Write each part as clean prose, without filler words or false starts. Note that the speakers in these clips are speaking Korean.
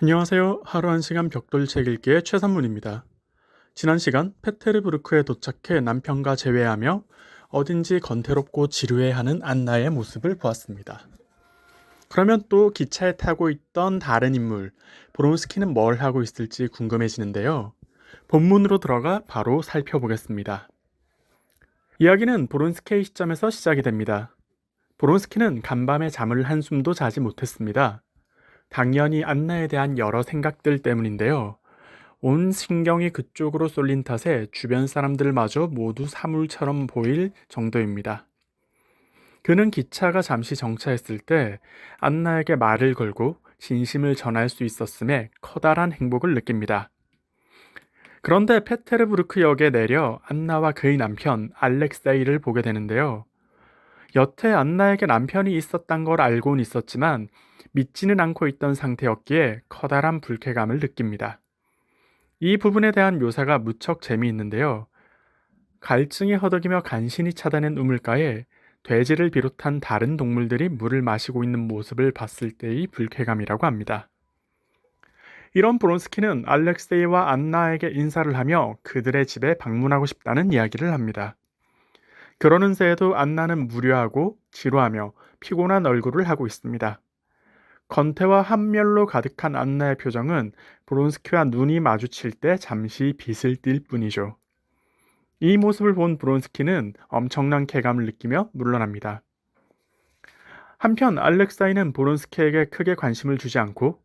안녕하세요. 하루 1시간 벽돌 책 읽기의 최선문입니다. 지난 시간 페테르부르크에 도착해 남편과 재회하며 어딘지 건태롭고 지루해하는 안나의 모습을 보았습니다. 그러면 또 기차에 타고 있던 다른 인물, 브론스키는 뭘 하고 있을지 궁금해지는데요. 본문으로 들어가 바로 살펴보겠습니다. 이야기는 브론스키의 시점에서 시작이 됩니다. 브론스키는 간밤에 잠을 한숨도 자지 못했습니다. 당연히 안나에 대한 여러 생각들 때문인데요. 온 신경이 그쪽으로 쏠린 탓에 주변 사람들마저 모두 사물처럼 보일 정도입니다. 그는 기차가 잠시 정차했을 때 안나에게 말을 걸고 진심을 전할 수 있었음에 커다란 행복을 느낍니다. 그런데 페테르부르크 역에 내려 안나와 그의 남편 알렉세이를 보게 되는데요. 여태 안나에게 남편이 있었단 걸 알고는 있었지만 믿지는 않고 있던 상태였기에 커다란 불쾌감을 느낍니다. 이 부분에 대한 묘사가 무척 재미있는데요. 갈증이 허덕이며 간신히 찾아낸 우물가에 돼지를 비롯한 다른 동물들이 물을 마시고 있는 모습을 봤을 때의 불쾌감이라고 합니다. 이런 브론스키는 알렉세이와 안나에게 인사를 하며 그들의 집에 방문하고 싶다는 이야기를 합니다. 그러는 새에도 안나는 무료하고 지루하며 피곤한 얼굴을 하고 있습니다. 건태와 한멸로 가득한 안나의 표정은 브론스키와 눈이 마주칠 때 잠시 빛을 띌 뿐이죠. 이 모습을 본 브론스키는 엄청난 쾌감을 느끼며 물러납니다. 한편 알렉사이는 브론스키에게 크게 관심을 주지 않고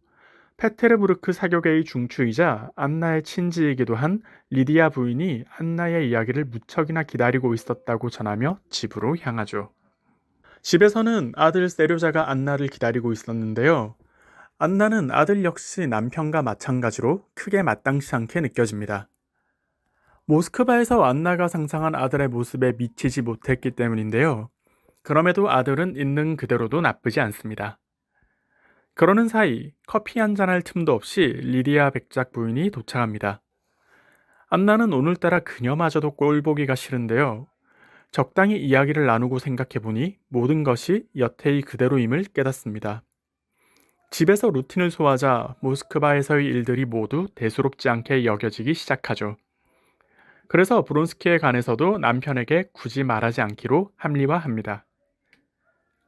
페테르부르크 사교계의 중추이자 안나의 친지이기도 한 리디아 부인이 안나의 이야기를 무척이나 기다리고 있었다고 전하며 집으로 향하죠. 집에서는 아들 세료자가 안나를 기다리고 있었는데요. 안나는 아들 역시 남편과 마찬가지로 크게 마땅치 않게 느껴집니다. 모스크바에서 안나가 상상한 아들의 모습에 미치지 못했기 때문인데요. 그럼에도 아들은 있는 그대로도 나쁘지 않습니다. 그러는 사이 커피 한잔할 틈도 없이 리디아 백작 부인이 도착합니다. 안나는 오늘따라 그녀마저도 꼴보기가 싫은데요. 적당히 이야기를 나누고 생각해보니 모든 것이 여태의 그대로임을 깨닫습니다. 집에서 루틴을 소화하자 모스크바에서의 일들이 모두 대수롭지 않게 여겨지기 시작하죠. 그래서 브론스키에 관해서도 남편에게 굳이 말하지 않기로 합리화합니다.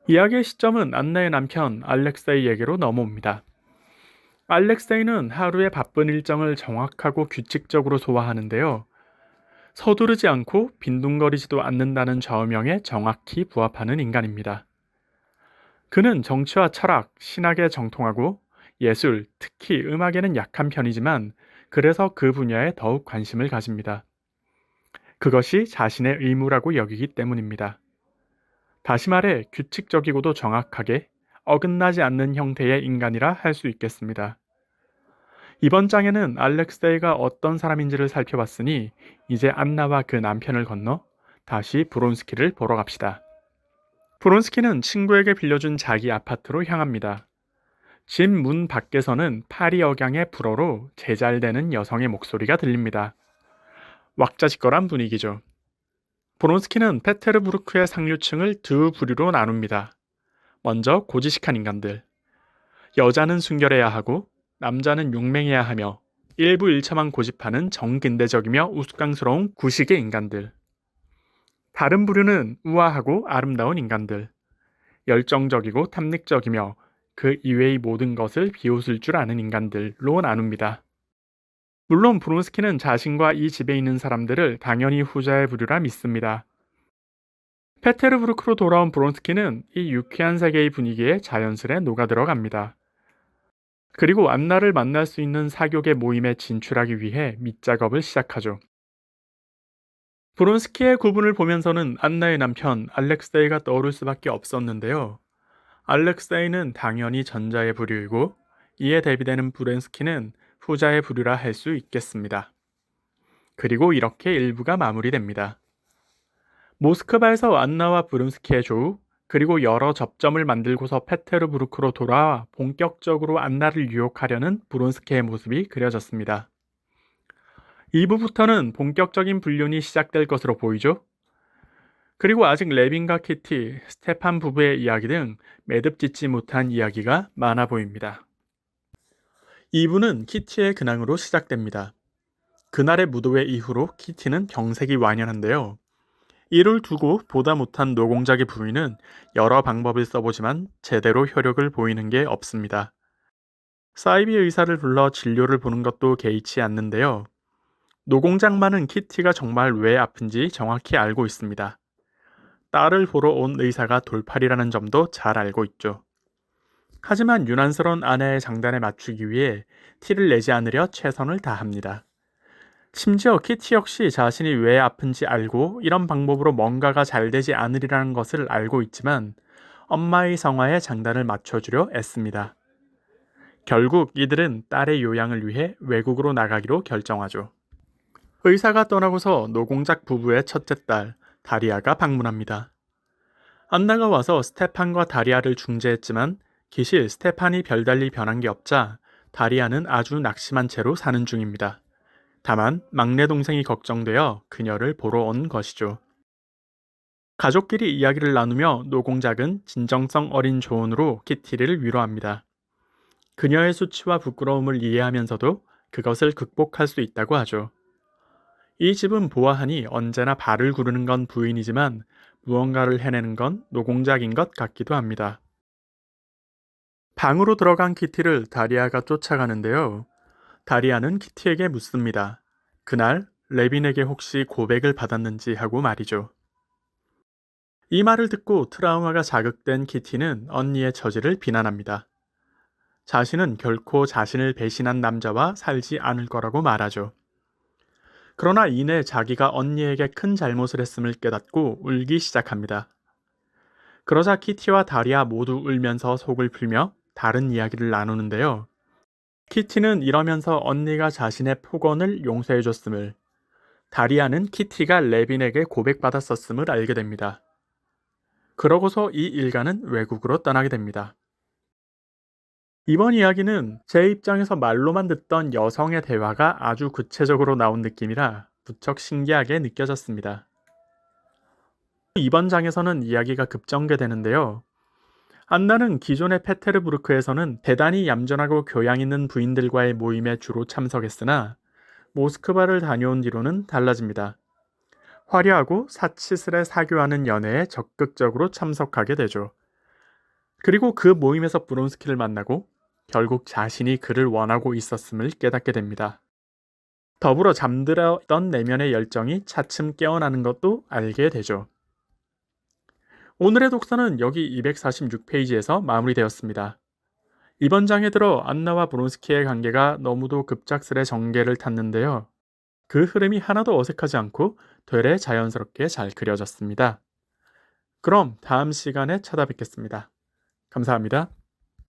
이야기의 시점은 안나의 남편 알렉세이에게로 넘어옵니다. 알렉세이는 하루의 바쁜 일정을 정확하고 규칙적으로 소화하는데요. 서두르지 않고 빈둥거리지도 않는다는 좌우명에 정확히 부합하는 인간입니다. 그는 정치와 철학, 신학에 정통하고 예술, 특히 음악에는 약한 편이지만 그래서 그 분야에 더욱 관심을 가집니다. 그것이 자신의 의무라고 여기기 때문입니다. 다시 말해 규칙적이고도 정확하게 어긋나지 않는 형태의 인간이라 할 수 있겠습니다. 이번 장에는 알렉세이가 어떤 사람인지를 살펴봤으니 이제 안나와 그 남편을 건너 다시 브론스키를 보러 갑시다. 브론스키는 친구에게 빌려준 자기 아파트로 향합니다. 집 문 밖에서는 파리 억양의 불어로 제잘되는 여성의 목소리가 들립니다. 왁자지껄한 분위기죠. 브론스키는 페테르부르크의 상류층을 두 부류로 나눕니다. 먼저 고지식한 인간들. 여자는 순결해야 하고 남자는 용맹해야 하며 일부 일처만 고집하는 정근대적이며 우스꽝스러운 구식의 인간들. 다른 부류는 우아하고 아름다운 인간들. 열정적이고 탐닉적이며 그 이외의 모든 것을 비웃을 줄 아는 인간들로 나눕니다. 물론 브론스키는 자신과 이 집에 있는 사람들을 당연히 후자의 부류라 믿습니다. 페테르부르크로 돌아온 브론스키는 이 유쾌한 세계의 분위기에 자연스레 녹아들어갑니다. 그리고 안나를 만날 수 있는 사교계 모임에 진출하기 위해 밑작업을 시작하죠. 브론스키의 구분을 보면서는 안나의 남편 알렉세이가 떠오를 수밖에 없었는데요. 알렉세이는 당연히 전자의 부류이고 이에 대비되는 브론스키는 후자의 부류라 할 수 있겠습니다. 그리고 이렇게 일부가 마무리됩니다. 모스크바에서 안나와 브론스키의 조우, 그리고 여러 접점을 만들고서 페테르부르크로 돌아와 본격적으로 안나를 유혹하려는 브론스키의 모습이 그려졌습니다. 2부부터는 본격적인 불륜이 시작될 것으로 보이죠? 그리고 아직 레빈과 키티, 스테판 부부의 이야기 등 매듭짓지 못한 이야기가 많아 보입니다. 2부는 키티의 근황으로 시작됩니다. 그날의 무도회 이후로 키티는 병색이 완연한데요. 이를 두고 보다 못한 노공작의 부인은 여러 방법을 써보지만 제대로 효력을 보이는 게 없습니다. 사이비 의사를 불러 진료를 보는 것도 개의치 않는데요. 노공작만은 키티가 정말 왜 아픈지 정확히 알고 있습니다. 딸을 보러 온 의사가 돌팔이라는 점도 잘 알고 있죠. 하지만 유난스러운 아내의 장단에 맞추기 위해 티를 내지 않으려 최선을 다합니다. 심지어 키티 역시 자신이 왜 아픈지 알고 이런 방법으로 뭔가가 잘 되지 않으리라는 것을 알고 있지만 엄마의 성화에 장단을 맞춰주려 애씁니다. 결국 이들은 딸의 요양을 위해 외국으로 나가기로 결정하죠. 의사가 떠나고서 노공작 부부의 첫째 딸 다리아가 방문합니다. 안나가 와서 스테판과 다리아를 중재했지만 기실 스테판이 별달리 변한 게 없자 다리아는 아주 낙심한 채로 사는 중입니다. 다만 막내 동생이 걱정되어 그녀를 보러 온 것이죠. 가족끼리 이야기를 나누며 노공작은 진정성 어린 조언으로 키티를 위로합니다. 그녀의 수치와 부끄러움을 이해하면서도 그것을 극복할 수 있다고 하죠. 이 집은 보아하니 언제나 발을 구르는 건 부인이지만 무언가를 해내는 건 노공작인 것 같기도 합니다. 방으로 들어간 키티를 다리아가 쫓아가는데요. 다리아는 키티에게 묻습니다. 그날 레빈에게 혹시 고백을 받았는지 하고 말이죠. 이 말을 듣고 트라우마가 자극된 키티는 언니의 처지를 비난합니다. 자신은 결코 자신을 배신한 남자와 살지 않을 거라고 말하죠. 그러나 이내 자기가 언니에게 큰 잘못을 했음을 깨닫고 울기 시작합니다. 그러자 키티와 다리아 모두 울면서 속을 풀며 다른 이야기를 나누는데요. 키티는 이러면서 언니가 자신의 폭언을 용서해줬음을, 다리아는 키티가 레빈에게 고백받았었음을 알게 됩니다. 그러고서 이 일가는 외국으로 떠나게 됩니다. 이번 이야기는 제 입장에서 말로만 듣던 여성의 대화가 아주 구체적으로 나온 느낌이라 무척 신기하게 느껴졌습니다. 이번 장에서는 이야기가 급전개되는데요. 안나는 기존의 페테르부르크에서는 대단히 얌전하고 교양 있는 부인들과의 모임에 주로 참석했으나 모스크바를 다녀온 뒤로는 달라집니다. 화려하고 사치스레 사교하는 연애에 적극적으로 참석하게 되죠. 그리고 그 모임에서 브론스키를 만나고 결국 자신이 그를 원하고 있었음을 깨닫게 됩니다. 더불어 잠들었던 내면의 열정이 차츰 깨어나는 것도 알게 되죠. 오늘의 독서는 여기 246페이지에서 마무리되었습니다. 이번 장에 들어 안나와 브론스키의 관계가 너무도 급작스레 전개를 탔는데요. 그 흐름이 하나도 어색하지 않고 되레 자연스럽게 잘 그려졌습니다. 그럼 다음 시간에 찾아뵙겠습니다. 감사합니다.